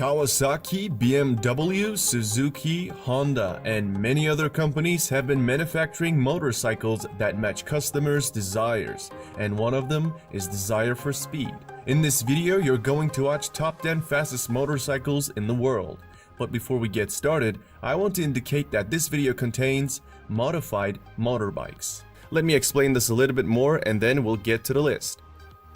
Kawasaki, BMW, Suzuki, Honda, and many other companies have been manufacturing motorcycles that match customers' desires, and one of them is desire for speed. In this video, you're going to watch top 10 fastest motorcycles in the world. But before we get started, I want to indicate that this video contains modified motorbikes. Let me explain this a little bit more and then we'll get to the list.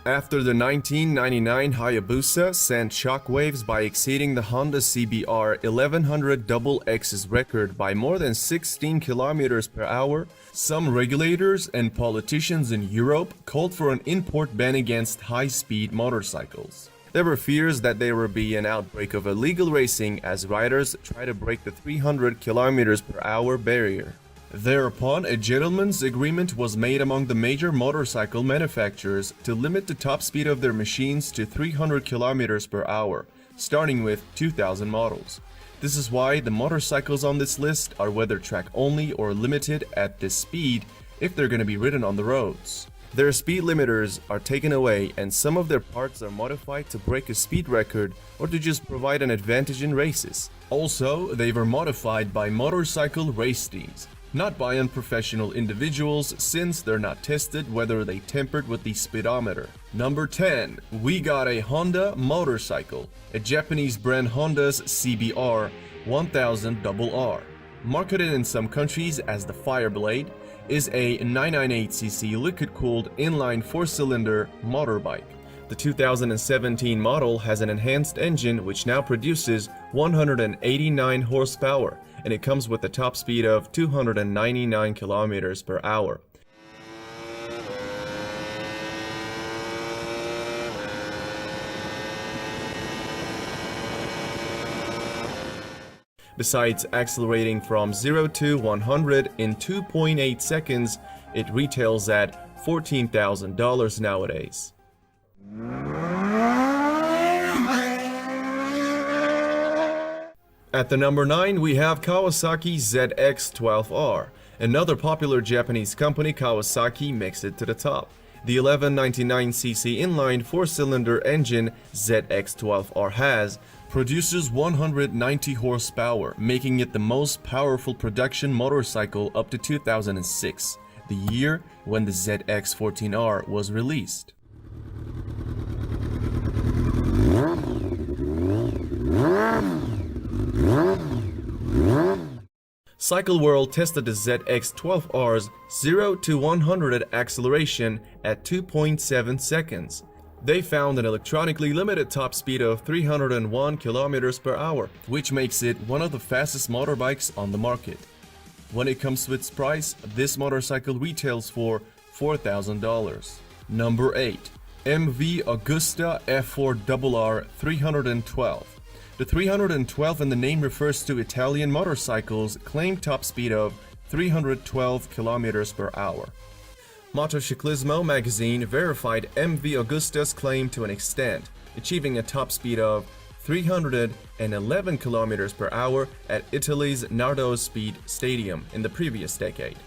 After the 1999 Hayabusa sent shockwaves by exceeding the Honda CBR 1100RR's record by more than 16 km per hour, some regulators and politicians in Europe called for an import ban against high-speed motorcycles. There were fears that there would be an outbreak of illegal racing as riders try to break the 300 km per hour barrier. Thereupon, a gentleman's agreement was made among the major motorcycle manufacturers to limit the top speed of their machines to 300 km per hour, starting with 2000 models. This is why the motorcycles on this list are whether track only or limited at this speed if they're going to be ridden on the roads. Their speed limiters are taken away and some of their parts are modified to break a speed record or to just provide an advantage in races. Also, they were modified by motorcycle race teams, not by unprofessional individuals, since they're not tested whether they tampered with the speedometer. Number 10. We got a Honda motorcycle, a Japanese brand Honda's CBR 1000RR. Marketed in some countries as the Fireblade, is a 998cc liquid-cooled inline 4-cylinder motorbike. The 2017 model has an enhanced engine which now produces 189 horsepower, and it comes with a top speed of 299 km per hour. Besides accelerating from 0 to 100 in 2.8 seconds, it retails at $14,000 nowadays. At the number 9, we have Kawasaki ZX12R. Another popular Japanese company, Kawasaki, makes it to the top. The 1199cc inline 4-cylinder engine ZX12R has produces 190 horsepower, making it the most powerful production motorcycle up to 2006, the year when the ZX14R was released. Cycle World tested the ZX12R's 0 to 100 acceleration at 2.7 seconds. They found an electronically limited top speed of 301 km per hour, which makes it one of the fastest motorbikes on the market. When it comes to its price, this motorcycle retails for $4,000. Number 8. mvagusta F4RR 312. The 312 in the name refers to Italian motorcycles' claimed top speed of 312 km per hour. Motociclismo magazine verified mvagusta's claim to an extent, achieving a top speed of 311 km per hour at Italy's Nardo Speed Stadium in the previous decade.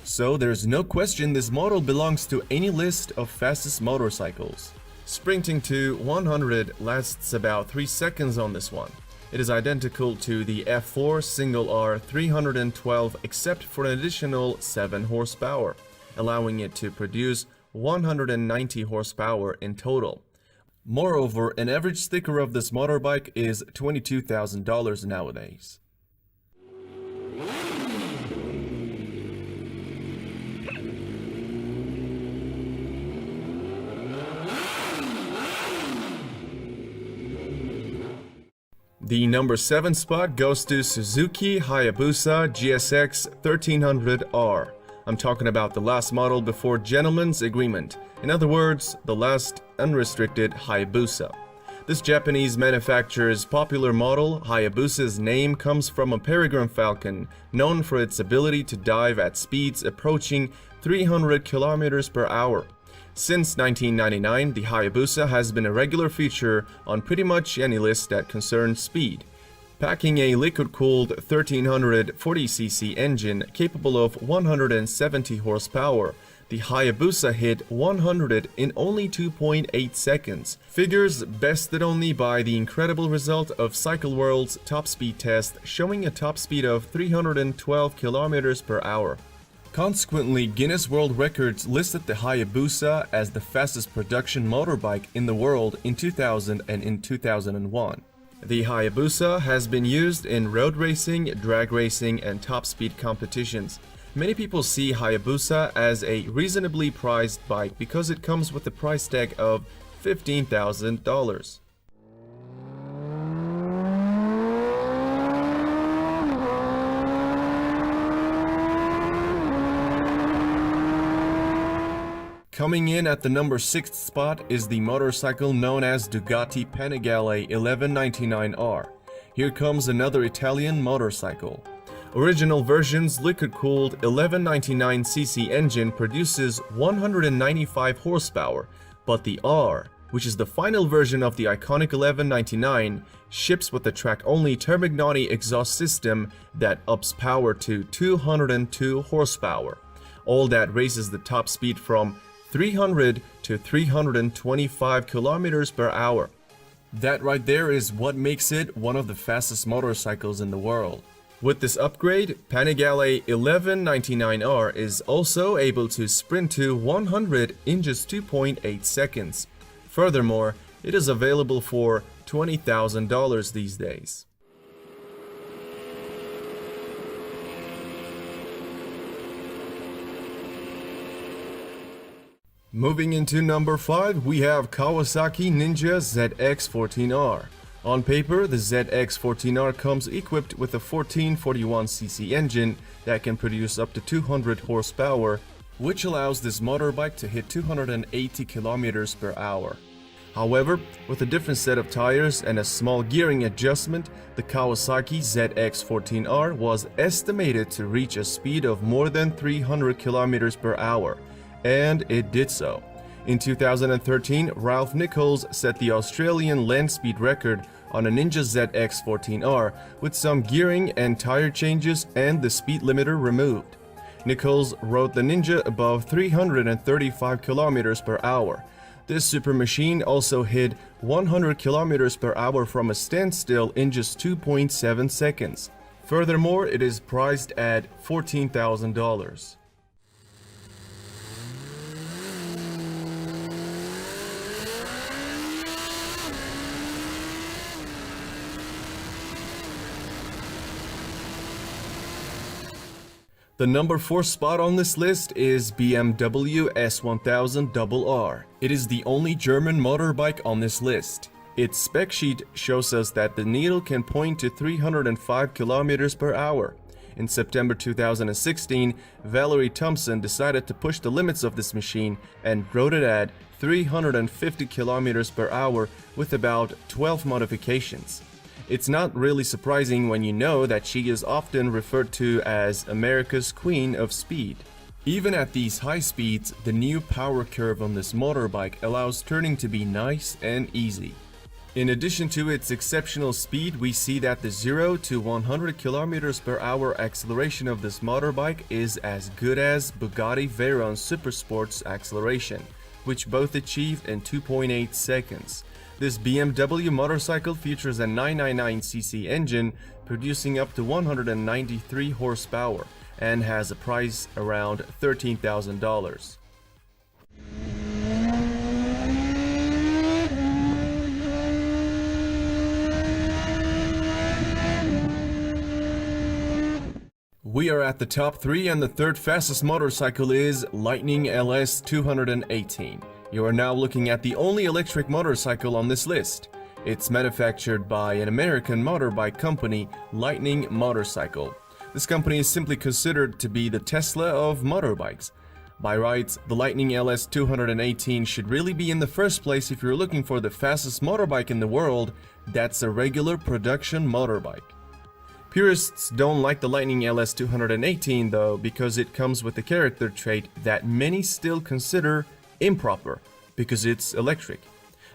So there's no question this model belongs to any list of fastest motorcycles. Sprinting to 100 lasts about 3 seconds on this one. It is identical to the F4 single R 312 except for an additional 7 horsepower, allowing it to produce 190 horsepower in total. Moreover, an average sticker of this motorbike is $22,000 nowadays. The number 7 spot goes to Suzuki Hayabusa GSX 1300R. I'm talking about the last model before gentleman's agreement. In other words, the last unrestricted Hayabusa. This Japanese manufacturer's popular model, Hayabusa's name comes from a peregrine falcon known for its ability to dive at speeds approaching 300 km per hour. Since 1999, the Hayabusa has been a regular feature on pretty much any list that concerns speed. Packing a liquid-cooled 1340cc engine capable of 170 horsepower, the Hayabusa hit 100 in only 2.8 seconds. Figures bested only by the incredible result of CycleWorld's top speed test, showing a top speed of 312 km per hour. Consequently, Guinness World Records listed the Hayabusa as the fastest production motorbike in the world in 2000 and in 2001. The Hayabusa has been used in road racing, drag racing, and top speed competitions. Many people see Hayabusa as a reasonably priced bike because it comes with a price tag of $15,000. Coming in at the number 6th spot is the motorcycle known as Ducatipanigale 1199R. Here comes another Italian motorcycle. Original version's liquid-cooled 1199cc engine produces 195 horsepower, but the R, which is the final version of the iconic 1199, ships with the track-only Termignoni exhaust system that ups power to 202 horsepower. All that raises the top speed from 300 to 325 kilometers per hour. That right there is what makes it one of the fastest motorcycles in the world. With this upgrade, Panigale 1199R is also able to sprint to 100 in just 2.8 seconds. Furthermore, it is available for $20,000 these days. Moving into number 5, we have Kawasaki Ninja ZX14R. On paper, the ZX14R comes equipped with a 1441cc engine that can produce up to 200 horsepower, which allows this motorbike to hit 280 kilometers per hour. However, with a different set of tires and a small gearing adjustment, the Kawasaki ZX14R was estimated to reach a speed of more than 300 kilometers per hour. And it did so. In 2013, Ralph Nichols set the Australian land speed record on a Ninja ZX14R with some gearing and tire changes and the speed limiter removed. Nichols rode the Ninja above 335 kilometers per hour. This super machine also hit 100 kilometers per hour from a standstill in just 2.7 seconds. Furthermore, it is priced at $14,000. The number 4 spot on this list is BMW S1000RR. It is the only German motorbike on this list. Its spec sheet shows us that the needle can point to 305 kilometers per hour. In September 2016, Valerie Thompson decided to push the limits of this machine and wrote it at 350 kilometers per hour with about 12 modifications. It's not really surprising when you know that she is often referred to as America's Queen of Speed. Even at these high speeds, the new power curve on this motorbike allows turning to be nice and easy. In addition to its exceptional speed, we see that the 0 to 100 km per hour acceleration of this motorbike is as good as Bugatti Veyron's Supersport's acceleration, which both achieved in 2.8 seconds. This BMW motorcycle features a 999cc engine producing up to 193 horsepower and has a price around $13,000. We are at the top 3 and the third fastest motorcycle is Lightning LS 218. You are now looking at the only electric motorcycle on this list. It's manufactured by an American motorbike company, Lightning Motorcycle. This company is simply considered to be the Tesla of motorbikes. By rights, the Lightning LS 218 should really be in the first place if you're looking for the fastest motorbike in the world that's a regular production motorbike. Purists don't like the Lightning LS 218 though, because it comes with a character trait that many still consider improper, because it's electric.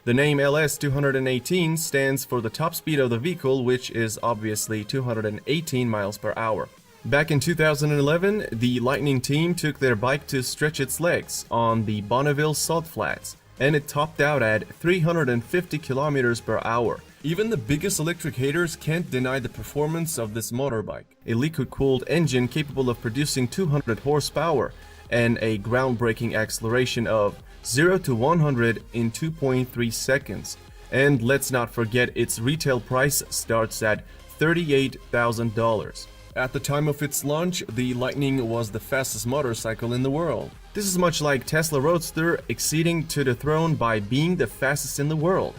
The name LS218 stands for the top speed of the vehicle, which is obviously 218 miles per hour. Back in 2011, the Lightning team took their bike to stretch its legs on the Bonneville Salt Flats, and it topped out at 350 kilometers per hour. Even the biggest electric haters can't deny the performance of this motorbike. A liquid-cooled engine capable of producing 200 horsepower and a groundbreaking acceleration of 0 to 100 in 2.3 seconds. And let's not forget its retail price starts at $38,000. At the time of its launch, the Lightning was the fastest motorcycle in the world. This is much like Tesla Roadster acceding to the throne by being the fastest in the world.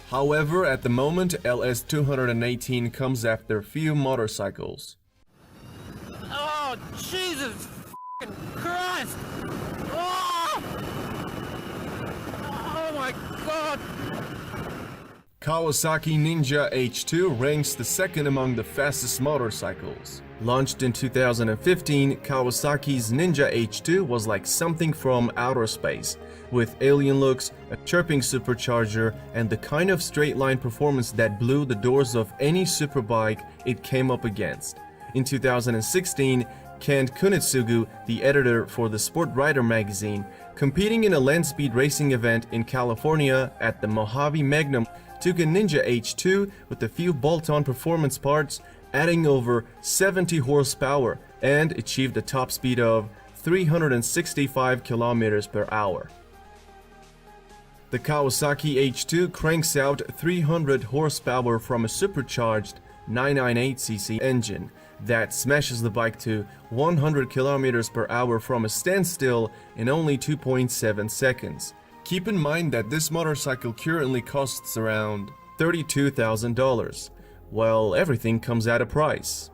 However, at the moment, LS218 comes after few motorcycles. Oh, Jesus f***ing Christ! Oh! Oh my God! Kawasaki Ninja H2 ranks the second among the fastest motorcycles. Launched in 2015, Kawasaki's Ninja H2 was like something from outer space, with alien looks, a chirping supercharger, and the kind of straight-line performance that blew the doors of any superbike it came up against. In 2016, Kent Kunitsugu, the editor for the Sport Rider magazine, competing in a land speed racing event in California at the Mojave Magnum, took a Ninja H2 with a few bolt-on performance parts, adding over 70 horsepower, and achieved a top speed of 365 kilometers per hour. The Kawasaki H2 cranks out 300 horsepower from a supercharged 998cc engine that smashes the bike to 100 kilometers per hour from a standstill in only 2.7 seconds. Keep in mind that this motorcycle currently costs around $32,000. Well, everything comes at a price.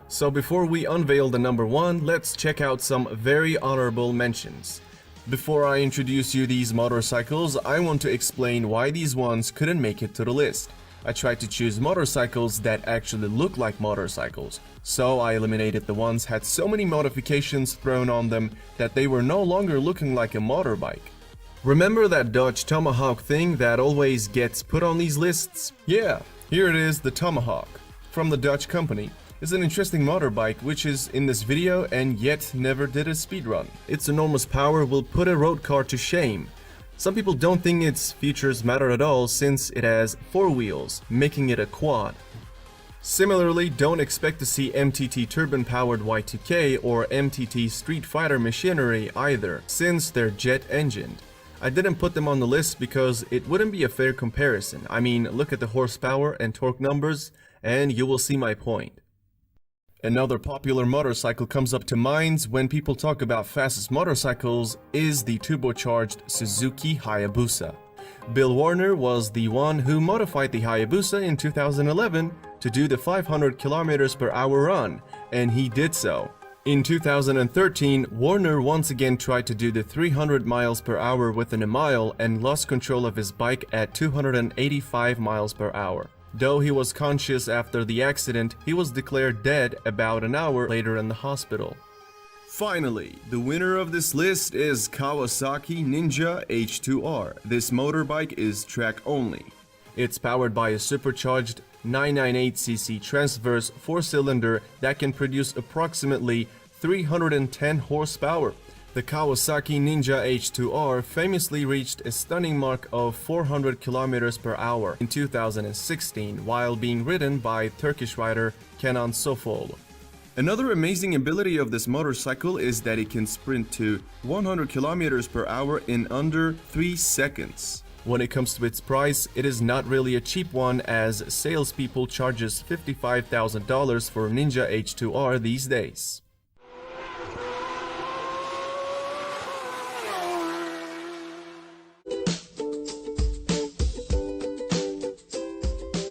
So before we unveil the number one, let's check out some very honorable mentions. Before I introduce you these motorcycles, I want to explain why these ones couldn't make it to the list. I tried to choose motorcycles that actually look like motorcycles, so I eliminated the ones had so many modifications thrown on them that they were no longer looking like a motorbike. Remember that Dodge Tomahawk thing that always gets put on these lists? Yeah, here it is, the Tomahawk, from the Dutch company. It's an interesting motorbike which is in this video and yet never did a speedrun. Its enormous power will put a road car to shame. Some people don't think its features matter at all since it has 4 wheels, making it a quad. Similarly, don't expect to see MTT turbine-powered Y2K or MTT Street Fighter machinery either, since they're jet-engined. I didn't put them on the list because it wouldn't be a fair comparison. I mean, look at the horsepower and torque numbers and you will see my point. Another popular motorcycle comes up to minds when people talk about fastest motorcycles is the turbocharged Suzuki Hayabusa. Bill Warner was the one who modified the Hayabusa in 2011 to do the 500 km per hour run, and he did so. In 2013, Warner once again tried to do the 300 miles per hour within a mile and lost control of his bike at 285 miles per hour. Though he was conscious after the accident, he was declared dead about an hour later in the hospital. Finally, the winner of this list is Kawasaki Ninja H2R. This motorbike is track only. It's powered by a supercharged 998cc transverse 4-cylinder that can produce approximately 310 horsepower. The Kawasaki Ninja H2R famously reached a stunning mark of 400 kilometers per hour in 2016 while being ridden by Turkish rider Kenan Sofol. Another amazing ability of this motorcycle is that it can sprint to 100 kilometers per hour in under 3 seconds. When it comes to its price, it is not really a cheap one as salespeople charges $55,000 for Ninja H2R these days.